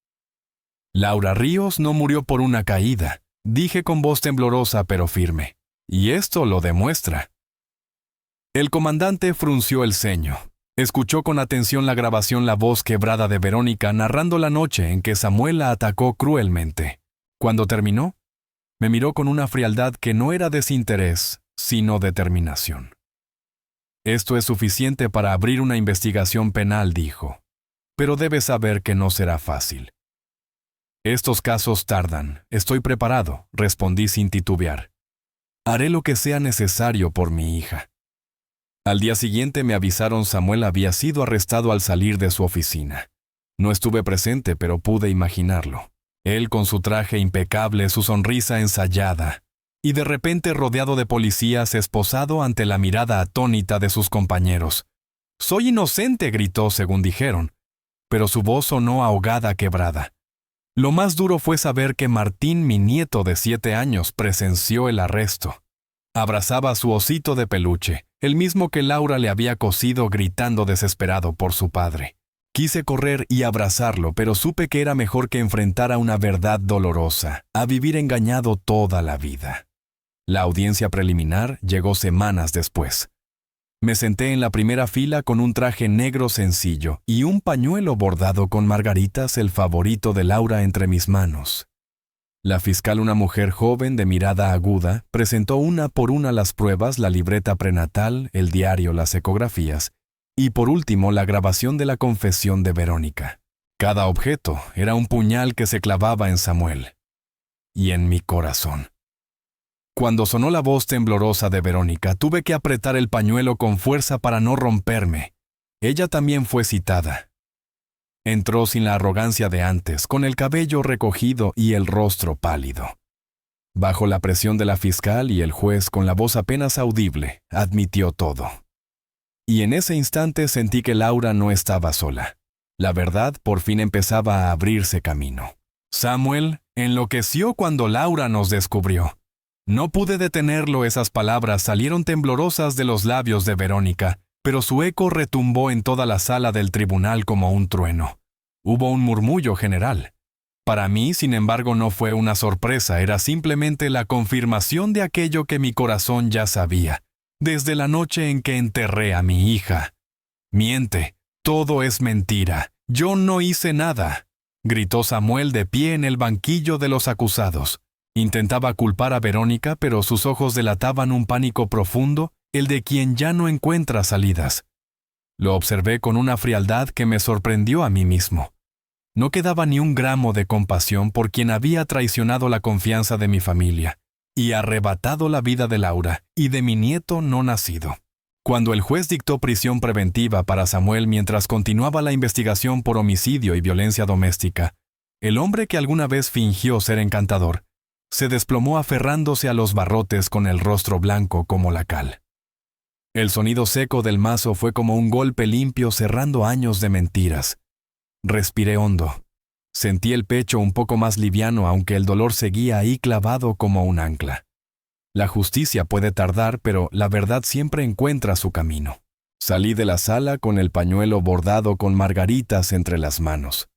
Laura Ríos no murió por una caída, dije con voz temblorosa pero firme. Y esto lo demuestra. El comandante frunció el ceño. Escuchó con atención la grabación, la voz quebrada de Verónica narrando la noche en que Samuel la atacó cruelmente. Cuando terminó, me miró con una frialdad que no era desinterés, sino determinación. «Esto es suficiente para abrir una investigación penal», dijo. «Pero debes saber que no será fácil». «Estos casos tardan. Estoy preparado», respondí sin titubear. «Haré lo que sea necesario por mi hija». Al día siguiente me avisaron: Samuel había sido arrestado al salir de su oficina. No estuve presente, pero pude imaginarlo. Él con su traje impecable, su sonrisa ensayada, y de repente rodeado de policías, esposado ante la mirada atónita de sus compañeros. «Soy inocente», gritó según dijeron, pero su voz sonó ahogada, quebrada. Lo más duro fue saber que Martín, mi nieto de 7 años, presenció el arresto. Abrazaba a su osito de peluche, el mismo que Laura le había cosido, gritando desesperado por su padre. Quise correr y abrazarlo, pero supe que era mejor que enfrentara una verdad dolorosa, a vivir engañado toda la vida. La audiencia preliminar llegó semanas después. Me senté en la primera fila con un traje negro sencillo y un pañuelo bordado con margaritas, el favorito de Laura, entre mis manos. La fiscal, una mujer joven de mirada aguda, presentó una por una las pruebas, la libreta prenatal, el diario, las ecografías, Y por último, la grabación de la confesión de Verónica. Cada objeto era un puñal que se clavaba en Samuel y en mi corazón. Cuando sonó la voz temblorosa de Verónica, tuve que apretar el pañuelo con fuerza para no romperme. Ella también fue citada. Entró sin la arrogancia de antes, con el cabello recogido y el rostro pálido. Bajo la presión de la fiscal y el juez, con la voz apenas audible, admitió todo. Y en ese instante sentí que Laura no estaba sola. La verdad por fin empezaba a abrirse camino. Samuel enloqueció cuando Laura nos descubrió. No pude detenerlo, esas palabras salieron temblorosas de los labios de Verónica, pero su eco retumbó en toda la sala del tribunal como un trueno. Hubo un murmullo general. Para mí, sin embargo, no fue una sorpresa, era simplemente la confirmación de aquello que mi corazón ya sabía, desde la noche en que enterré a mi hija. Miente, todo es mentira, yo no hice nada, gritó Samuel de pie en el banquillo de los acusados. Intentaba culpar a Verónica, pero sus ojos delataban un pánico profundo, el de quien ya no encuentra salidas. Lo observé con una frialdad que me sorprendió a mí mismo. No quedaba ni un gramo de compasión por quien había traicionado la confianza de mi familia y arrebatado la vida de Laura y de mi nieto no nacido. Cuando el juez dictó prisión preventiva para Samuel mientras continuaba la investigación por homicidio y violencia doméstica, el hombre que alguna vez fingió ser encantador se desplomó aferrándose a los barrotes con el rostro blanco como la cal. El sonido seco del mazo fue como un golpe limpio cerrando años de mentiras. Respiré hondo. Sentí el pecho un poco más liviano, aunque el dolor seguía ahí clavado como un ancla. La justicia puede tardar, pero la verdad siempre encuentra su camino. Salí de la sala con el pañuelo bordado con margaritas entre las manos.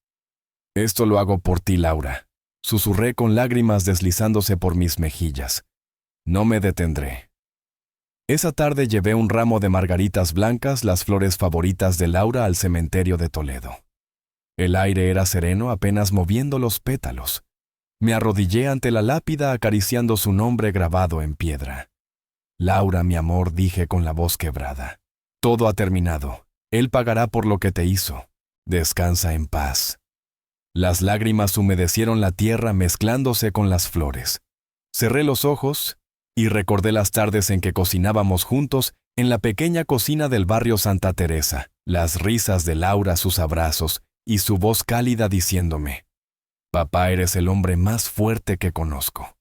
Esto lo hago por ti, Laura. Susurré con lágrimas deslizándose por mis mejillas. No me detendré. Esa tarde llevé un ramo de margaritas blancas, las flores favoritas de Laura, al cementerio de Toledo. El aire era sereno, apenas moviendo los pétalos. Me arrodillé ante la lápida acariciando su nombre grabado en piedra. Laura, mi amor, dije con la voz quebrada. Todo ha terminado. Él pagará por lo que te hizo. Descansa en paz. Las lágrimas humedecieron la tierra mezclándose con las flores. Cerré los ojos y recordé las tardes en que cocinábamos juntos en la pequeña cocina del barrio Santa Teresa, las risas de Laura, sus abrazos y su voz cálida diciéndome: «Papá, eres el hombre más fuerte que conozco».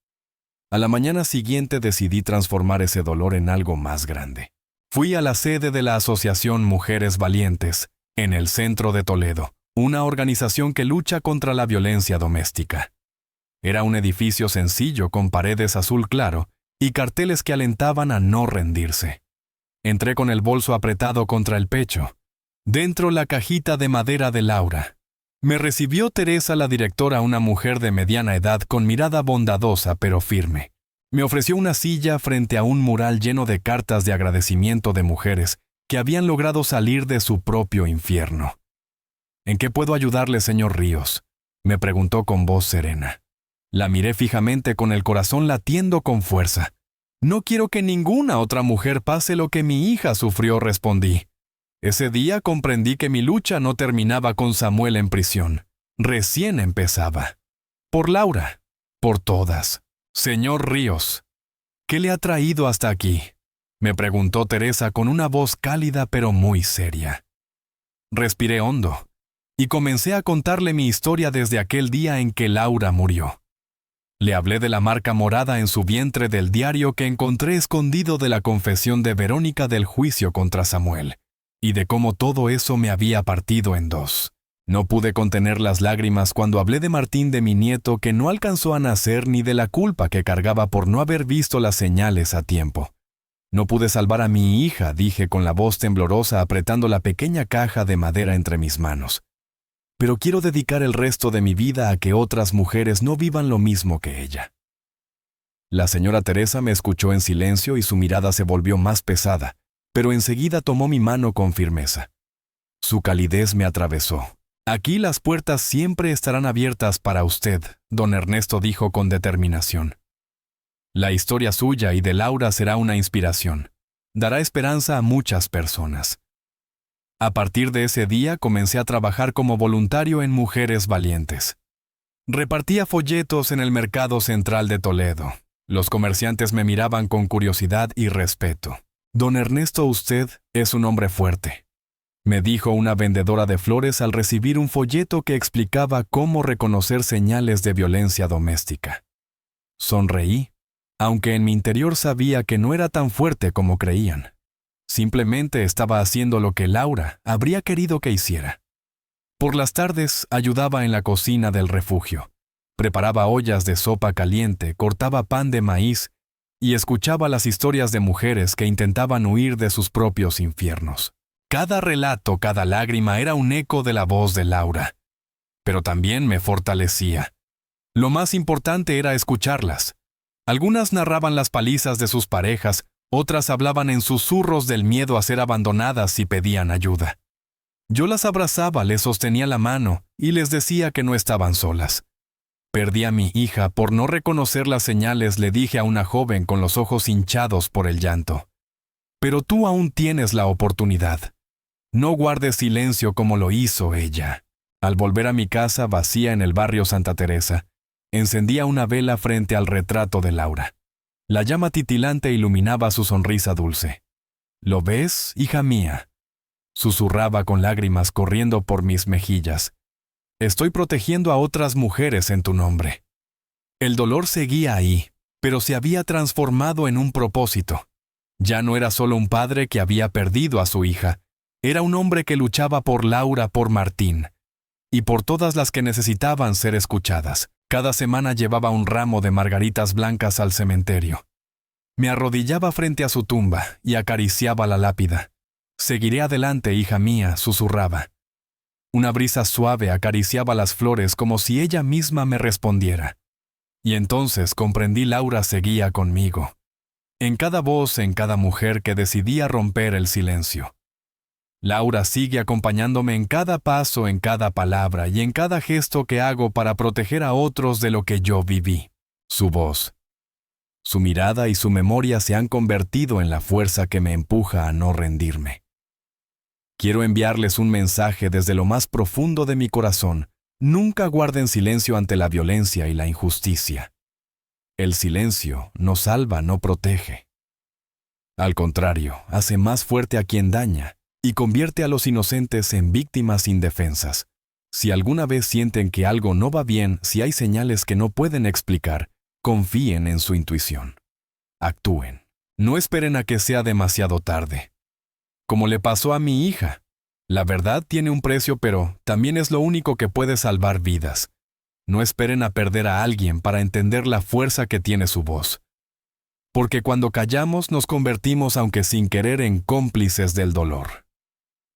A la mañana siguiente decidí transformar ese dolor en algo más grande. Fui a la sede de la Asociación Mujeres Valientes, en el centro de Toledo, una organización que lucha contra la violencia doméstica. Era un edificio sencillo con paredes azul claro y carteles que alentaban a no rendirse. Entré con el bolso apretado contra el pecho. Dentro la cajita de madera de Laura. Me recibió Teresa, la directora, una mujer de mediana edad con mirada bondadosa pero firme. Me ofreció una silla frente a un mural lleno de cartas de agradecimiento de mujeres que habían logrado salir de su propio infierno. «¿En qué puedo ayudarle, señor Ríos?», me preguntó con voz serena. La miré fijamente con el corazón latiendo con fuerza. «No quiero que ninguna otra mujer pase lo que mi hija sufrió», respondí. Ese día comprendí que mi lucha no terminaba con Samuel en prisión. Recién empezaba. Por Laura, por todas. «Señor Ríos, ¿qué le ha traído hasta aquí?», me preguntó Teresa con una voz cálida pero muy seria. Respiré hondo y comencé a contarle mi historia desde aquel día en que Laura murió. Le hablé de la marca morada en su vientre, del diario que encontré escondido, de la confesión de Verónica, del juicio contra Samuel, y de cómo todo eso me había partido en dos. No pude contener las lágrimas cuando hablé de Martín, de mi nieto que no alcanzó a nacer, ni de la culpa que cargaba por no haber visto las señales a tiempo. No pude salvar a mi hija, dije con la voz temblorosa, apretando la pequeña caja de madera entre mis manos. Pero quiero dedicar el resto de mi vida a que otras mujeres no vivan lo mismo que ella. La señora Teresa me escuchó en silencio y su mirada se volvió más pesada, pero enseguida tomó mi mano con firmeza. Su calidez me atravesó. «Aquí las puertas siempre estarán abiertas para usted», don Ernesto dijo con determinación. «La historia suya y de Laura será una inspiración. Dará esperanza a muchas personas». A partir de ese día comencé a trabajar como voluntario en Mujeres Valientes. Repartía folletos en el mercado central de Toledo. Los comerciantes me miraban con curiosidad y respeto. «Don Ernesto, usted es un hombre fuerte», me dijo una vendedora de flores al recibir un folleto que explicaba cómo reconocer señales de violencia doméstica. Sonreí, aunque en mi interior sabía que no era tan fuerte como creían. Simplemente estaba haciendo lo que Laura habría querido que hiciera. Por las tardes ayudaba en la cocina del refugio. Preparaba ollas de sopa caliente, cortaba pan de maíz y escuchaba las historias de mujeres que intentaban huir de sus propios infiernos. Cada relato, cada lágrima era un eco de la voz de Laura. Pero también me fortalecía. Lo más importante era escucharlas. Algunas narraban las palizas de sus parejas, otras hablaban en susurros del miedo a ser abandonadas y pedían ayuda. Yo las abrazaba, les sostenía la mano y les decía que no estaban solas. Perdí a mi hija por no reconocer las señales, le dije a una joven con los ojos hinchados por el llanto. Pero tú aún tienes la oportunidad. No guardes silencio como lo hizo ella. Al volver a mi casa vacía en el barrio Santa Teresa, encendía una vela frente al retrato de Laura. La llama titilante iluminaba su sonrisa dulce. «¿Lo ves, hija mía?», susurraba con lágrimas corriendo por mis mejillas. «Estoy protegiendo a otras mujeres en tu nombre». El dolor seguía ahí, pero se había transformado en un propósito. Ya no era solo un padre que había perdido a su hija, era un hombre que luchaba por Laura, por Martín, y por todas las que necesitaban ser escuchadas. Cada semana llevaba un ramo de margaritas blancas al cementerio. Me arrodillaba frente a su tumba y acariciaba la lápida. «Seguiré adelante, hija mía», susurraba. Una brisa suave acariciaba las flores como si ella misma me respondiera. Y entonces comprendí: Laura seguía conmigo. En cada voz, en cada mujer que decidía romper el silencio. Laura sigue acompañándome en cada paso, en cada palabra y en cada gesto que hago para proteger a otros de lo que yo viví. Su voz, su mirada y su memoria se han convertido en la fuerza que me empuja a no rendirme. Quiero enviarles un mensaje desde lo más profundo de mi corazón. Nunca guarden silencio ante la violencia y la injusticia. El silencio no salva, no protege. Al contrario, hace más fuerte a quien daña y convierte a los inocentes en víctimas indefensas. Si alguna vez sienten que algo no va bien, si hay señales que no pueden explicar, confíen en su intuición. Actúen. No esperen a que sea demasiado tarde. Como le pasó a mi hija. La verdad tiene un precio, pero también es lo único que puede salvar vidas. No esperen a perder a alguien para entender la fuerza que tiene su voz. Porque cuando callamos nos convertimos, aunque sin querer, en cómplices del dolor.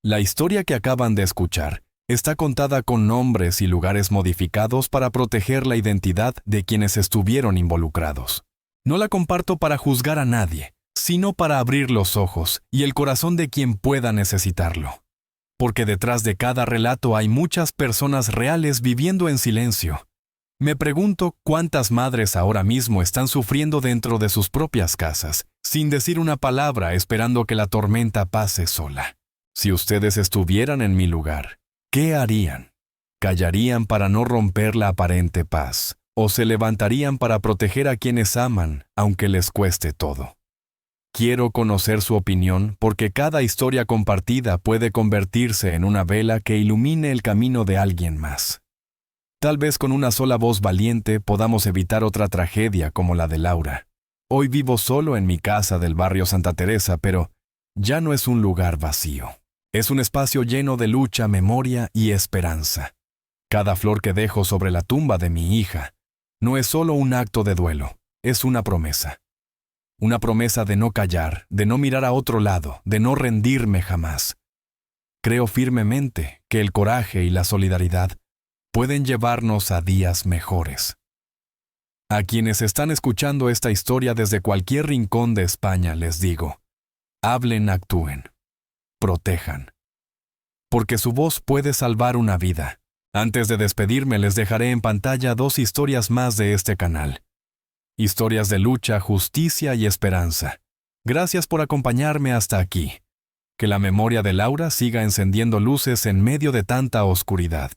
La historia que acaban de escuchar está contada con nombres y lugares modificados para proteger la identidad de quienes estuvieron involucrados. No la comparto para juzgar a nadie, sino para abrir los ojos y el corazón de quien pueda necesitarlo. Porque detrás de cada relato hay muchas personas reales viviendo en silencio. Me pregunto cuántas madres ahora mismo están sufriendo dentro de sus propias casas, sin decir una palabra, esperando que la tormenta pase sola. Si ustedes estuvieran en mi lugar, ¿qué harían? ¿Callarían para no romper la aparente paz? ¿O se levantarían para proteger a quienes aman, aunque les cueste todo? Quiero conocer su opinión porque cada historia compartida puede convertirse en una vela que ilumine el camino de alguien más. Tal vez con una sola voz valiente podamos evitar otra tragedia como la de Laura. Hoy vivo solo en mi casa del barrio Santa Teresa, pero ya no es un lugar vacío. Es un espacio lleno de lucha, memoria y esperanza. Cada flor que dejo sobre la tumba de mi hija no es solo un acto de duelo, es una promesa. Una promesa de no callar, de no mirar a otro lado, de no rendirme jamás. Creo firmemente que el coraje y la solidaridad pueden llevarnos a días mejores. A quienes están escuchando esta historia desde cualquier rincón de España les digo: hablen, actúen, protejan. Porque su voz puede salvar una vida. Antes de despedirme les dejaré en pantalla 2 historias más de este canal. Historias de lucha, justicia y esperanza. Gracias por acompañarme hasta aquí. Que la memoria de Laura siga encendiendo luces en medio de tanta oscuridad.